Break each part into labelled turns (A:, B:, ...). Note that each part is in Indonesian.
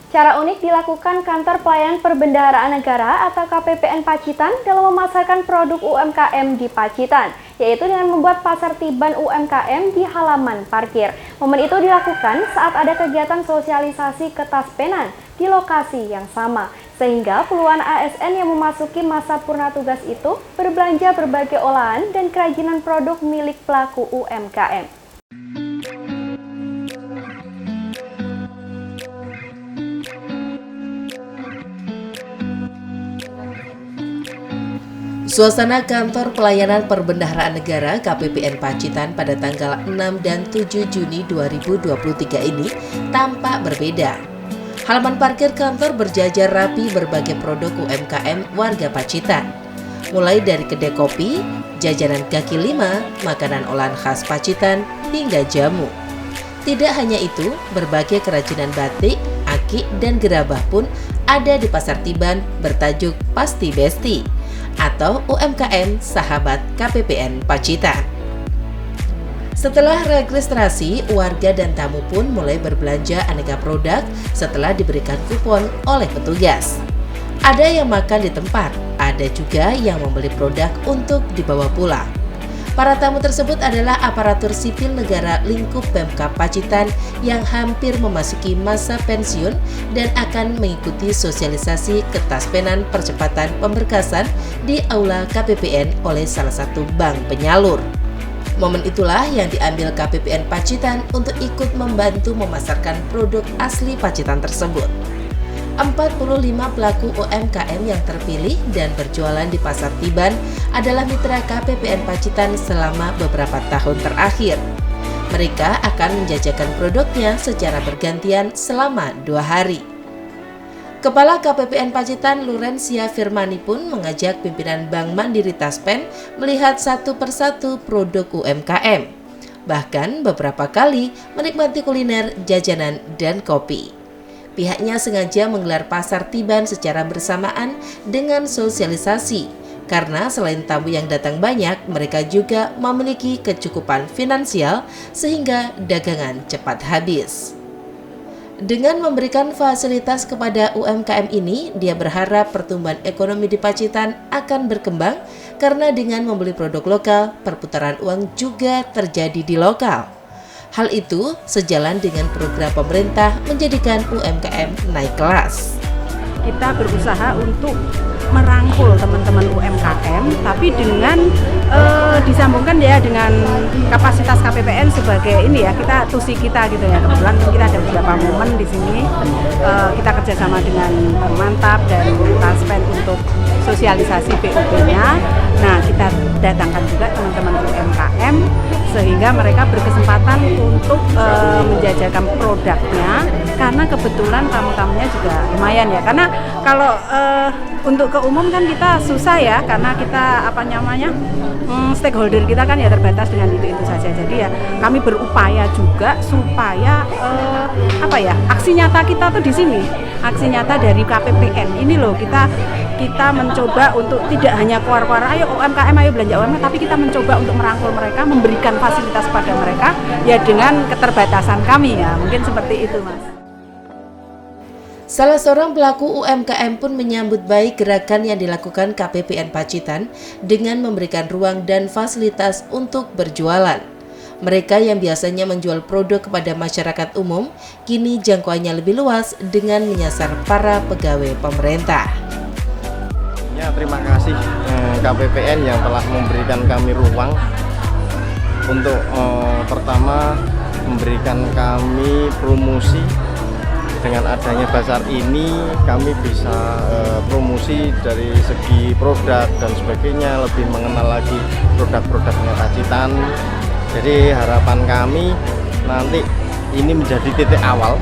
A: Cara unik dilakukan Kantor Pelayanan Perbendaharaan Negara atau KPPN Pacitan dalam memasarkan produk UMKM di Pacitan, yaitu dengan membuat pasar tiban UMKM di halaman parkir. Momen itu dilakukan saat ada kegiatan sosialisasi ketaspenan di lokasi yang sama, sehingga puluhan ASN yang memasuki masa purna tugas itu berbelanja berbagai olahan dan kerajinan produk milik pelaku UMKM.
B: Suasana Kantor Pelayanan Perbendaharaan Negara KPPN Pacitan pada tanggal 6 dan 7 Juni 2023 ini tampak berbeda. Halaman parkir kantor berjajar rapi berbagai produk UMKM warga Pacitan. Mulai dari kedai kopi, jajanan kaki lima, makanan olahan khas Pacitan, hingga jamu. Tidak hanya itu, berbagai kerajinan batik, aki, dan gerabah pun ada di pasar tiban bertajuk Pasti Besti atau UMKM Sahabat KPPN Pacitan. Setelah registrasi, warga dan tamu pun mulai berbelanja aneka produk setelah diberikan kupon oleh petugas. Ada yang makan di tempat, ada juga yang membeli produk untuk dibawa pulang. Para tamu tersebut adalah aparatur sipil negara lingkup Pemkab Pacitan yang hampir memasuki masa pensiun dan akan mengikuti sosialisasi ketaspenan percepatan pemberkasan di Aula KPPN oleh salah satu bank penyalur. Momen itulah yang diambil KPPN Pacitan untuk ikut membantu memasarkan produk asli Pacitan tersebut. 45 pelaku UMKM yang terpilih dan berjualan di Pasar Tiban adalah mitra KPPN Pacitan selama beberapa tahun terakhir. Mereka akan menjajakan produknya secara bergantian selama 2 hari. Kepala KPPN Pacitan Lurencia Firmani pun mengajak pimpinan Bank Mandiri Taspen melihat satu persatu produk UMKM. Bahkan beberapa kali menikmati kuliner, jajanan, dan kopi. Pihaknya sengaja menggelar pasar tiban secara bersamaan dengan sosialisasi, karena selain tamu yang datang banyak, mereka juga memiliki kecukupan finansial sehingga dagangan cepat habis. Dengan memberikan fasilitas kepada UMKM ini, dia berharap pertumbuhan ekonomi di Pacitan akan berkembang karena dengan membeli produk lokal, perputaran uang juga terjadi di lokal. Hal itu sejalan dengan program pemerintah menjadikan UMKM naik kelas.
C: Kita berusaha untuk merangkul teman-teman UMKM, tapi dengan disambungkan ya dengan kapasitas KPPN sebagai ini ya, kita tusi kita gitu ya. Kebetulan kita ada beberapa momen di sini, kita kerjasama dengan Mantap dan Taspen untuk sosialisasi PUB-nya. Nah, kita datangkan juga teman-teman UMKM sehingga mereka berkesempatan untuk menjajakan produknya, karena kebetulan tamu-tamunya juga lumayan ya. Karena kalau untuk ke umum kan kita susah ya, karena kita stakeholder kita kan ya terbatas dengan itu saja. Jadi ya kami berupaya juga supaya aksi nyata kita tuh di sini, aksi nyata dari KPPN ini loh, kita mencoba untuk tidak hanya keluar-keluar ayo UMKM ayo belanja UMKM, tapi kita mencoba untuk merangkul mereka, memberikan fasilitas pada mereka ya dengan keterbatasan kami ya, mungkin seperti itu Mas.
B: Salah seorang pelaku UMKM pun menyambut baik gerakan yang dilakukan KPPN Pacitan dengan memberikan ruang dan fasilitas untuk berjualan. Mereka yang biasanya menjual produk kepada masyarakat umum, kini jangkauannya lebih luas dengan menyasar para pegawai pemerintah.
D: Ya, terima kasih KPPN yang telah memberikan kami ruang untuk pertama memberikan kami promosi. Dengan adanya pasar ini kami bisa promosi dari segi produk dan sebagainya, lebih mengenal lagi produk-produknya Pacitan. Jadi harapan kami nanti ini menjadi titik awal,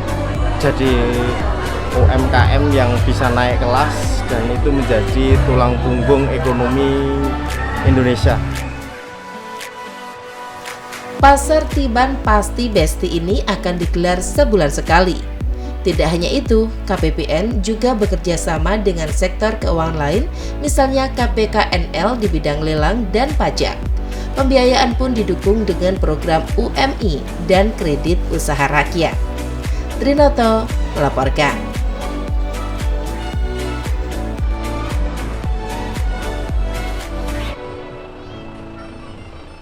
D: jadi UMKM yang bisa naik kelas dan itu menjadi tulang punggung ekonomi Indonesia.
B: Pasar Tiban Pasti Besti ini akan digelar sebulan sekali. Tidak hanya itu, KPPN juga bekerja sama dengan sektor keuangan lain, misalnya KPKNL di bidang lelang dan pajak. Pembiayaan pun didukung dengan program UMI dan kredit usaha rakyat. Trinoto melaporkan.